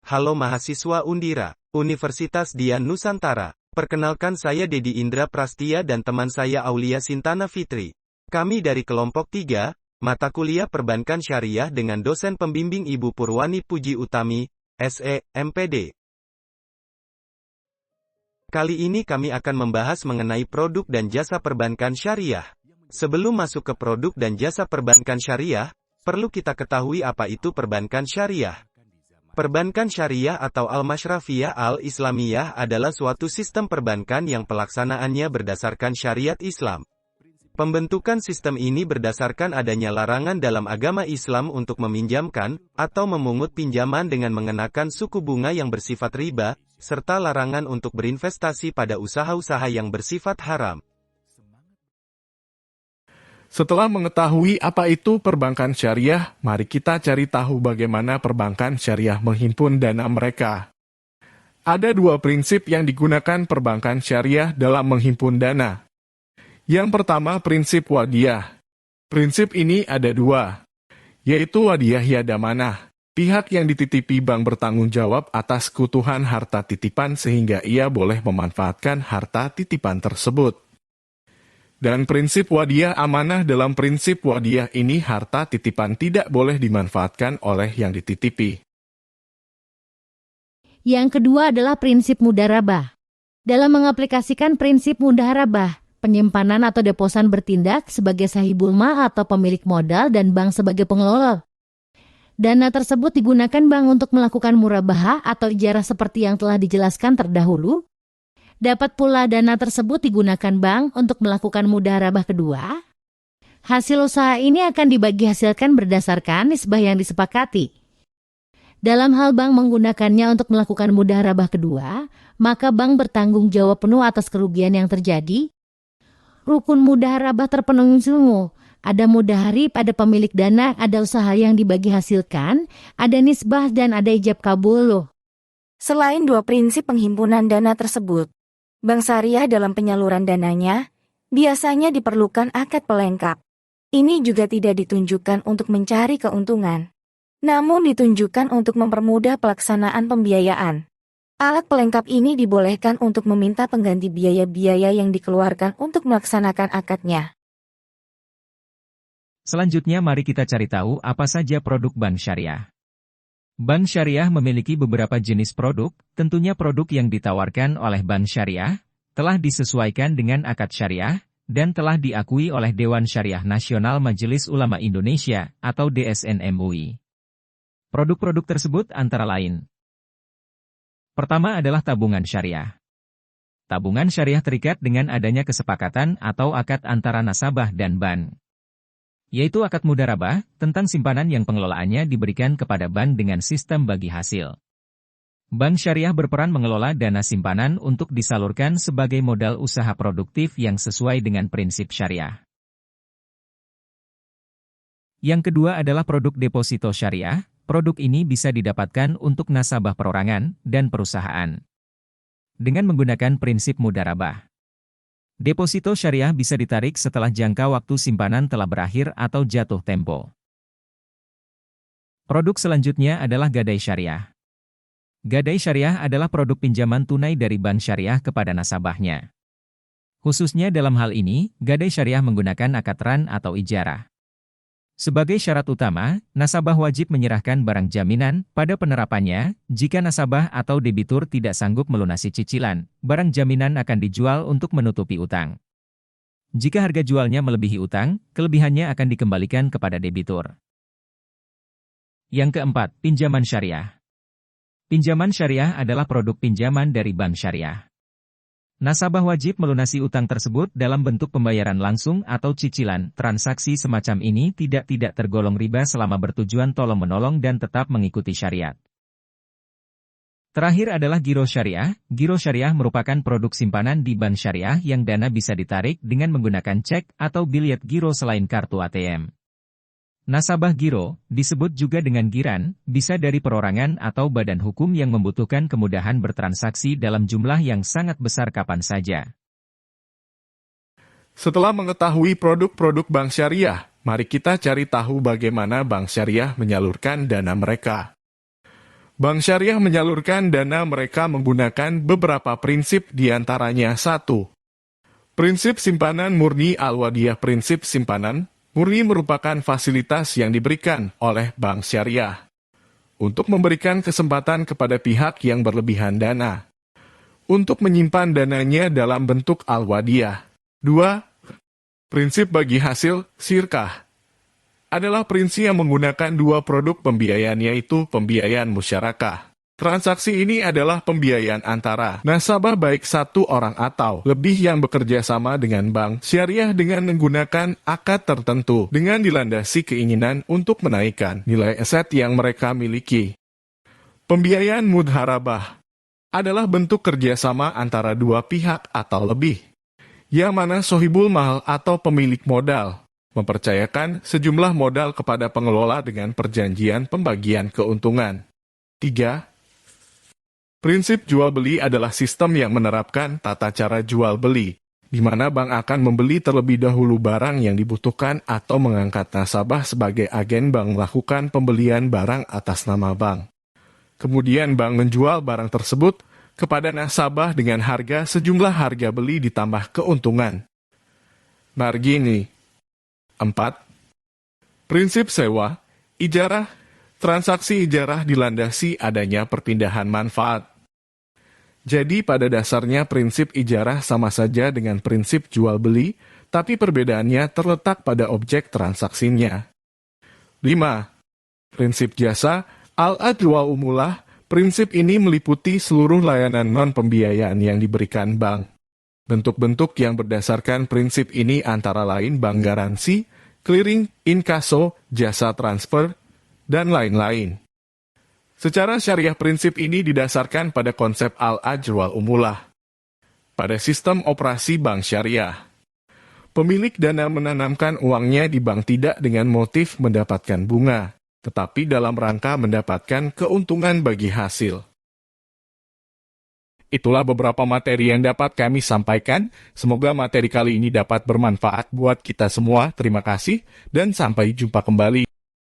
Halo mahasiswa Undira, Universitas Dian Nusantara. Perkenalkan saya Dedi Indra Prastia dan teman saya Aulia Sintana Fitri. Kami dari kelompok 3, mata kuliah Perbankan Syariah dengan dosen pembimbing Ibu Purwani Puji Utami, SE, MPD. Kali ini kami akan membahas mengenai produk dan jasa perbankan syariah. Sebelum masuk ke produk dan jasa perbankan syariah, perlu kita ketahui apa itu perbankan syariah. Perbankan syariah atau Al-Masyrafiyah Al-Islamiyah adalah suatu sistem perbankan yang pelaksanaannya berdasarkan syariat Islam. Pembentukan sistem ini berdasarkan adanya larangan dalam agama Islam untuk meminjamkan, atau memungut pinjaman dengan mengenakan suku bunga yang bersifat riba, serta larangan untuk berinvestasi pada usaha-usaha yang bersifat haram. Setelah mengetahui apa itu perbankan syariah, mari kita cari tahu bagaimana perbankan syariah menghimpun dana mereka. Ada dua prinsip yang digunakan perbankan syariah dalam menghimpun dana. Yang pertama, prinsip wadiyah. Prinsip ini ada dua, yaitu wadiyah yadamanah. Pihak yang dititipi bank bertanggung jawab atas keutuhan harta titipan sehingga ia boleh memanfaatkan harta titipan tersebut. Dan prinsip wadiyah amanah. Dalam prinsip wadiyah ini harta titipan tidak boleh dimanfaatkan oleh yang dititipi. Yang kedua adalah prinsip mudharabah. Dalam mengaplikasikan prinsip mudharabah, penyimpanan atau deposan bertindak sebagai sahibul ma atau pemilik modal dan bank sebagai pengelola. Dana tersebut digunakan bank untuk melakukan murabahah atau ijarah seperti yang telah dijelaskan terdahulu. Dapat pula dana tersebut digunakan bank untuk melakukan mudharabah kedua. Hasil usaha ini akan dibagi hasilkan berdasarkan nisbah yang disepakati. Dalam hal bank menggunakannya untuk melakukan mudharabah kedua, maka bank bertanggung jawab penuh atas kerugian yang terjadi. Rukun mudharabah terpenuhi semua. Ada mudharib, ada pemilik dana, ada usaha yang dibagi hasilkan, ada nisbah dan ada ijab kabul. Selain dua prinsip penghimpunan dana tersebut, bank syariah dalam penyaluran dananya, biasanya diperlukan akad pelengkap. Ini juga tidak ditunjukkan untuk mencari keuntungan, namun ditunjukkan untuk mempermudah pelaksanaan pembiayaan. Alat pelengkap ini dibolehkan untuk meminta pengganti biaya-biaya yang dikeluarkan untuk melaksanakan akadnya. Selanjutnya mari kita cari tahu apa saja produk bank syariah. Bank syariah memiliki beberapa jenis produk, tentunya produk yang ditawarkan oleh bank syariah, telah disesuaikan dengan akad syariah, dan telah diakui oleh Dewan Syariah Nasional Majelis Ulama Indonesia atau DSN MUI. Produk-produk tersebut antara lain. Pertama adalah tabungan syariah. Tabungan syariah terikat dengan adanya kesepakatan atau akad antara nasabah dan bank, yaitu akad mudharabah, tentang simpanan yang pengelolaannya diberikan kepada bank dengan sistem bagi hasil. Bank syariah berperan mengelola dana simpanan untuk disalurkan sebagai modal usaha produktif yang sesuai dengan prinsip syariah. Yang kedua adalah produk deposito syariah. Produk ini bisa didapatkan untuk nasabah perorangan dan perusahaan dengan menggunakan prinsip mudharabah. Deposito syariah bisa ditarik setelah jangka waktu simpanan telah berakhir atau jatuh tempo. Produk selanjutnya adalah gadai syariah. Gadai syariah adalah produk pinjaman tunai dari bank syariah kepada nasabahnya. Khususnya dalam hal ini, gadai syariah menggunakan akad ran atau ijarah. Sebagai syarat utama, nasabah wajib menyerahkan barang jaminan. Pada penerapannya, jika nasabah atau debitur tidak sanggup melunasi cicilan, barang jaminan akan dijual untuk menutupi utang. Jika harga jualnya melebihi utang, kelebihannya akan dikembalikan kepada debitur. Yang keempat, pinjaman syariah. Pinjaman syariah adalah produk pinjaman dari bank syariah. Nasabah wajib melunasi utang tersebut dalam bentuk pembayaran langsung atau cicilan. Transaksi semacam ini tidak tergolong riba selama bertujuan tolong-menolong dan tetap mengikuti syariat. Terakhir adalah giro syariah. Giro syariah merupakan produk simpanan di bank syariah yang dana bisa ditarik dengan menggunakan cek atau biliet giro selain kartu ATM. Nasabah giro, disebut juga dengan giran, bisa dari perorangan atau badan hukum yang membutuhkan kemudahan bertransaksi dalam jumlah yang sangat besar kapan saja. Setelah mengetahui produk-produk bank syariah, mari kita cari tahu bagaimana bank syariah menyalurkan dana mereka. Bank syariah menyalurkan dana mereka menggunakan beberapa prinsip, diantaranya 1. Prinsip simpanan murni al-wadiyah. Prinsip simpanan murni merupakan fasilitas yang diberikan oleh bank syariah untuk memberikan kesempatan kepada pihak yang berlebihan dana untuk menyimpan dananya dalam bentuk al-wadiyah. 2. Prinsip bagi hasil sirkah adalah prinsip yang menggunakan dua produk pembiayaan, yaitu pembiayaan musyarakah. Transaksi ini adalah pembiayaan antara nasabah baik satu orang atau lebih yang bekerja sama dengan bank syariah dengan menggunakan akad tertentu dengan dilandasi keinginan untuk menaikkan nilai aset yang mereka miliki. Pembiayaan mudharabah adalah bentuk kerjasama antara dua pihak atau lebih, yang mana sohibul mahal atau pemilik modal mempercayakan sejumlah modal kepada pengelola dengan perjanjian pembagian keuntungan. 3. Prinsip jual-beli adalah sistem yang menerapkan tata cara jual-beli, di mana bank akan membeli terlebih dahulu barang yang dibutuhkan atau mengangkat nasabah sebagai agen bank melakukan pembelian barang atas nama bank. Kemudian bank menjual barang tersebut kepada nasabah dengan harga sejumlah harga beli ditambah keuntungan. Margini. 4. Prinsip sewa, ijarah. Transaksi ijarah dilandasi adanya perpindahan manfaat. Jadi pada dasarnya prinsip ijarah sama saja dengan prinsip jual-beli, tapi perbedaannya terletak pada objek transaksinya. 5. Prinsip jasa, al-adl wa umulah. Prinsip ini meliputi seluruh layanan non-pembiayaan yang diberikan bank. Bentuk-bentuk yang berdasarkan prinsip ini antara lain bank garansi, clearing, inkaso, jasa transfer, dan lain-lain. Secara syariah prinsip ini didasarkan pada konsep al-ajr wal umulah. Pada sistem operasi bank syariah, pemilik dana menanamkan uangnya di bank tidak dengan motif mendapatkan bunga, tetapi dalam rangka mendapatkan keuntungan bagi hasil. Itulah beberapa materi yang dapat kami sampaikan. Semoga materi kali ini dapat bermanfaat buat kita semua. Terima kasih dan sampai jumpa kembali.